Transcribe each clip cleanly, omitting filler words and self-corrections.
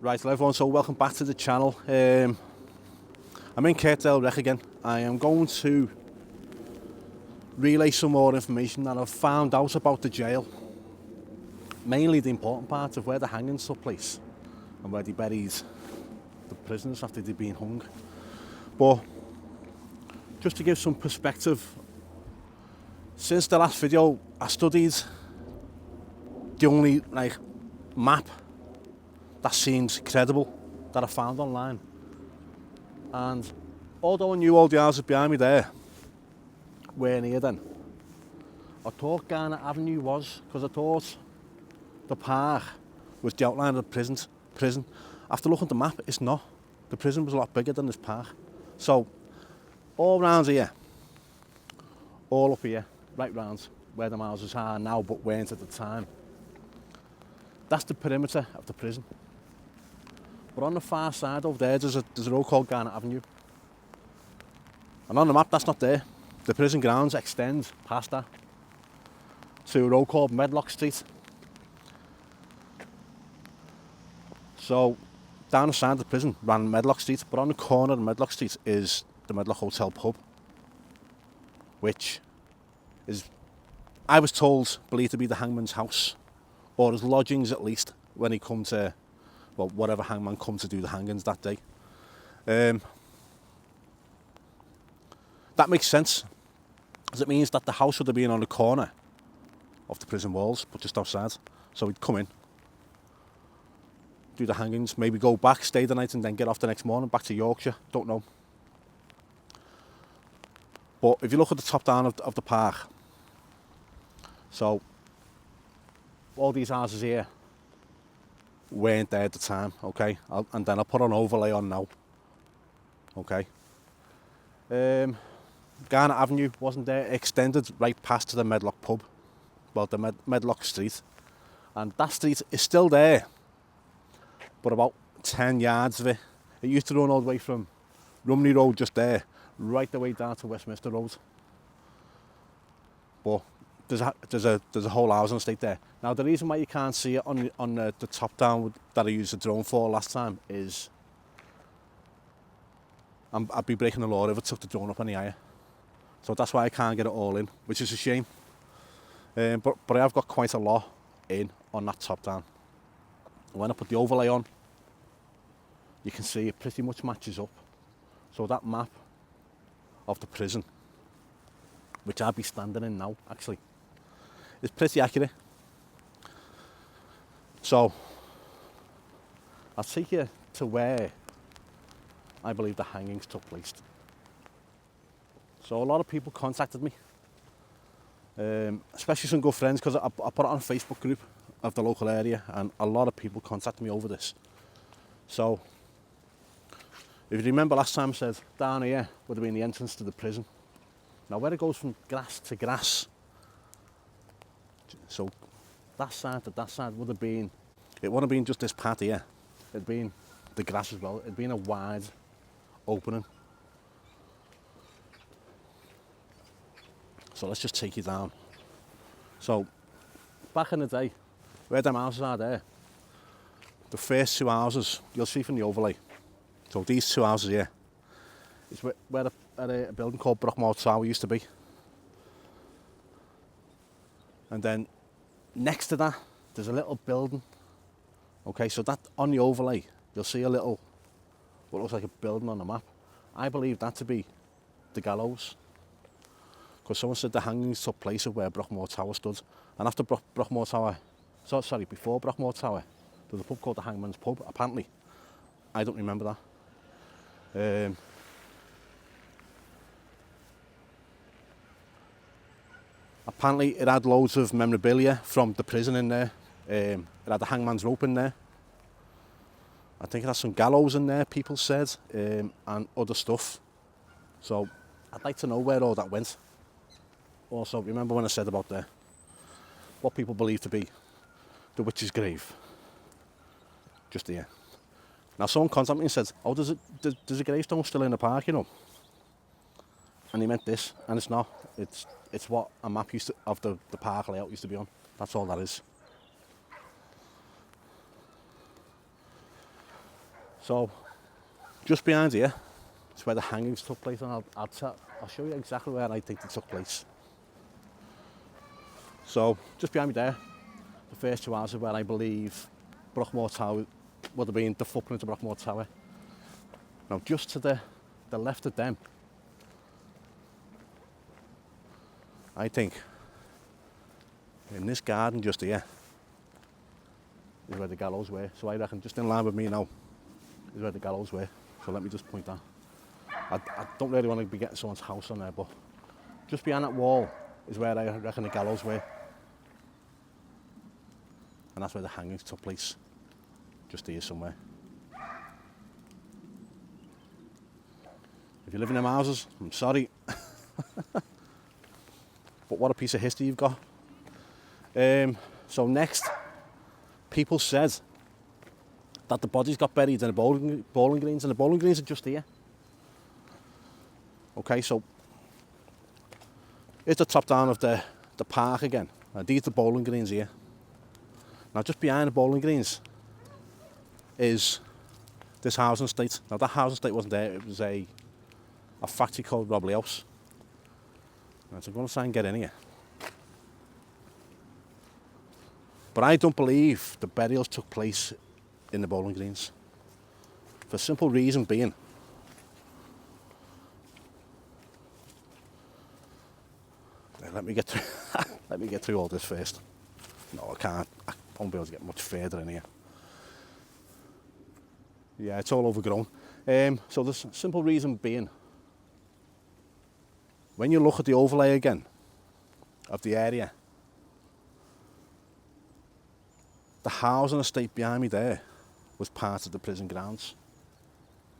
Right, hello everyone, so welcome back to the channel. I'm in Kirkdale Gaol again. I am going to relay some more information that I've found out about the jail. Mainly the important part of where the hangings took place and where they buried the prisoners after they'd been hung. But just to give some perspective, since the last video I studied the only map that seems credible that I found online. And although I knew all the houses behind me there weren't here then, I thought Garnet Avenue was, because I thought the park was the outline of the prison. After looking at the map, it's not. The prison was a lot bigger than this park. So all round here, all up here, right round where the houses are now but weren't at the time, that's the perimeter of the prison. But on the far side over there, there's a road called Garnet Avenue. And on the map, that's not there. The prison grounds extend past that to a road called Medlock Street. So down the side of the prison ran Medlock Street, but on the corner of Medlock Street is the Medlock Hotel pub, which is, I was told, believed to be the hangman's house, or his lodgings at least, when he come to, well, whatever hangman come to do the hangings that day. That makes sense, because it means that the house would have been on the corner of the prison walls, but just outside. So he'd come in, do the hangings, maybe go back, stay the night, and then get off the next morning back to Yorkshire. Don't know. But if you look at the top down of the park, so all these houses here weren't there at the time, okay? And then I'll put an overlay on now, okay? Garnet Avenue wasn't there, extended right past to the Medlock pub, well, the Medlock Street. And that street is still there, but about 10 yards of it. It used to run all the way from Rumney Road just there, right the way down to Westminster Road. But there's a whole housing estate there. Now the reason why you can't see it on the top down that I used the drone for last time is I'd be breaking the law if I took the drone up any higher. So that's why I can't get it all in, which is a shame. But I have got quite a lot in on that top down. When I put the overlay on, you can see it pretty much matches up. So that map of the prison, which I'll be standing in now actually, is pretty accurate. So I'll take you to where I believe the hangings took place. So a lot of people contacted me, especially some good friends, because I put it on a Facebook group of the local area, and a lot of people contacted me over this. So if you remember last time I said down here would have been the entrance to the prison. Now where it goes from grass to grass, so that side to that side would have been, it wouldn't have been just this part here, it'd been the grass as well, it'd been a wide opening. So let's just take you down. So back in the day, where them houses are there, the first two houses, you'll see from the overlay, so these two houses here, is where a building called Brockmore Tower used to be. And then next to that, there's a little building. Okay, so that on the overlay, you'll see a little, what looks like a building on the map. I believe that to be the gallows, because someone said the hangings took place of where Brockmore Tower stood. And after Brockmore Tower, before Brockmore Tower, there's a pub called the Hangman's Pub, apparently. I don't remember that. Apparently it had loads of memorabilia from the prison in there. It had the hangman's rope in there. I think it had some gallows in there, people said, and other stuff. So I'd like to know where all that went. Also, remember when I said about what people believe to be the witch's grave? Just here. Now someone contacted me and said, oh, there's a gravestone still in the park, you know? And he meant this, and it's not. It's what a map of the park layout used to be on. That's all that is. So, just behind here is where the hangings took place, and I'll show you exactly where I think they took place. So, just behind me there, the first two houses where I believe Brockmore Tower would have been the footprint of Brockmore Tower. Now, just to the left of them, I think, in this garden just here, is where the gallows were. So I reckon just in line with me now is where the gallows were. So let me just point that. I don't really want to be getting someone's house on there, but just behind that wall is where I reckon the gallows were. And that's where the hangings took place, just here somewhere. If you live in them houses, I'm sorry. But what a piece of history you've got. So next, people said that the bodies got buried in the bowling greens, and the bowling greens are just here. Okay, so here's the top down of the park again. Now these are the bowling greens here. Now just behind the bowling greens is this housing estate. Now that housing estate wasn't there, it was a factory called Robley House. Right, so I'm going to try and get in here. But I don't believe the burials took place in the bowling greens. For a simple reason being, let me get through all this first. No, I can't. I won't be able to get much further in here. Yeah, it's all overgrown. So the simple reason being, when you look at the overlay again of the area, the housing estate behind me there was part of the prison grounds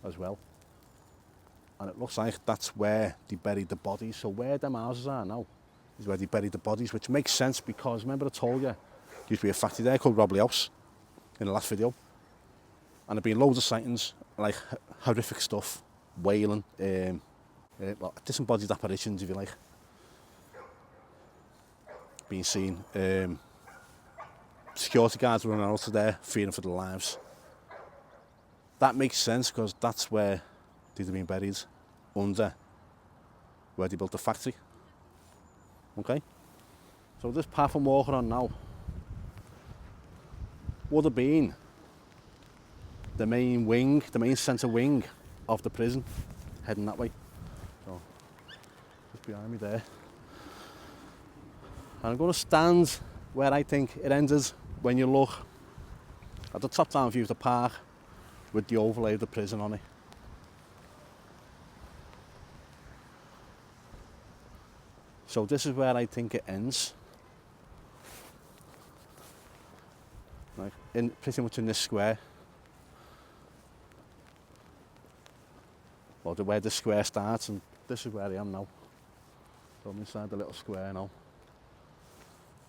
as well. And it looks like that's where they buried the bodies. So where them houses are now is where they buried the bodies, which makes sense because remember I told you, there used to be a factory there called Robley House in the last video. And there've been loads of sightings, like horrific stuff, wailing, well, disembodied apparitions, if you like, being seen. Security guards running out of there, fearing for their lives. That makes sense because that's where they'd have been buried, under where they built the factory. Okay? So this path I'm walking on now would have been the main wing, the main centre wing of the prison, heading that way. So, just behind me there. And I'm going to stand where I think it ended when you look at the top down view of the park with the overlay of the prison on it. So this is where I think it ends. Like pretty much in this square. Well, where the square starts, and this is where I am now. So I'm inside the little square now.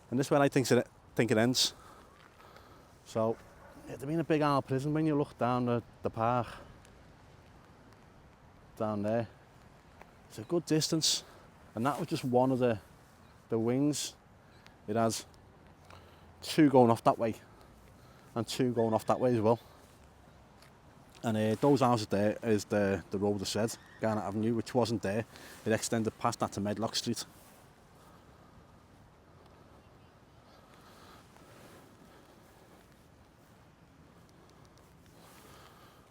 And this is where I think it ends. So, it'd have been a big old prison when you look down the park. Down there. It's a good distance. And that was just one of the wings. It has two going off that way. And two going off that way as well. And those houses there is the road I said, Garnet Avenue, which wasn't there. It extended past that to Medlock Street.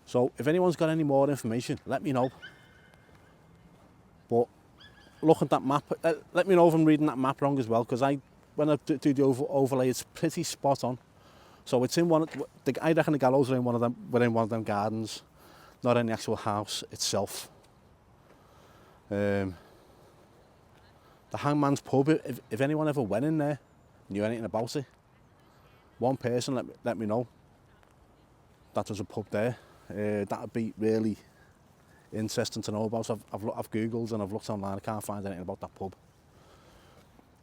So if anyone's got any more information, let me know. But look at that map. Let me know if I'm reading that map wrong as well, because when I do the overlay, it's pretty spot on. So it's in one. I reckon the gallows are in one of them, within one of them gardens, not in the actual house itself. The Hangman's Pub. If anyone ever went in there, knew anything about it, one person let me know that there's a pub there. That would be really interesting to know about. I've googled and I've looked online. I can't find anything about that pub.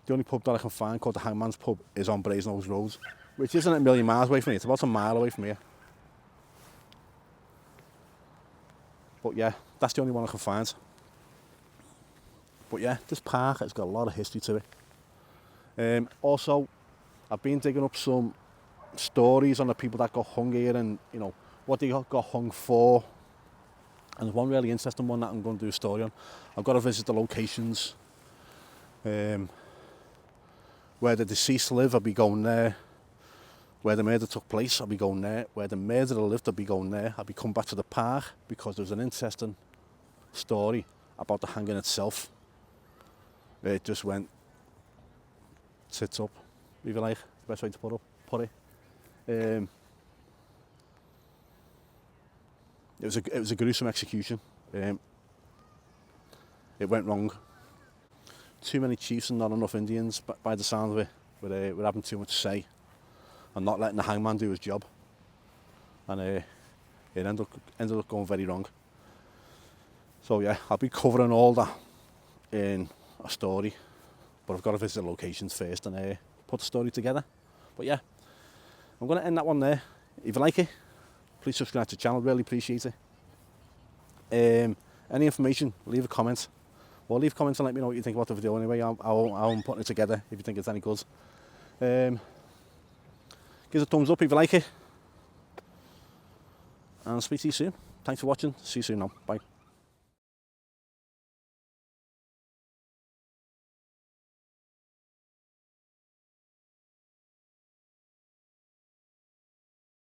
The only pub that I can find called the Hangman's Pub is on Brasenose Road, which isn't a million miles away from here. It's about a mile away from here. But yeah, that's the only one I can find. But yeah, this park has got a lot of history to it. Also, I've been digging up some stories on the people that got hung here and, you know, what they got hung for. And there's one really interesting one that I'm going to do a story on. I've got to visit the locations where the deceased live. I'll be going there. Where the murder took place, I'll be going there. Where the murderer lived, I'll be going there. I'll be coming back to the park because there's an interesting story about the hanging itself. It just went tits up, if you like, the best way to put it. It was a gruesome execution. It went wrong. Too many chiefs and not enough Indians, by the sound of it, were having too much say and not letting the hangman do his job. And it ended up going very wrong. So yeah, I'll be covering all that in a story, but I've got to visit the locations first and put the story together. But yeah, I'm going to end that one there. If you like it, please subscribe to the channel, really appreciate it. Any information, leave a comment. Well, leave comments and let me know what you think about the video anyway. I'm putting it together if you think it's any good. Give us a thumbs up if you like it. And speak to you soon. Thanks for watching. See you soon now. Bye.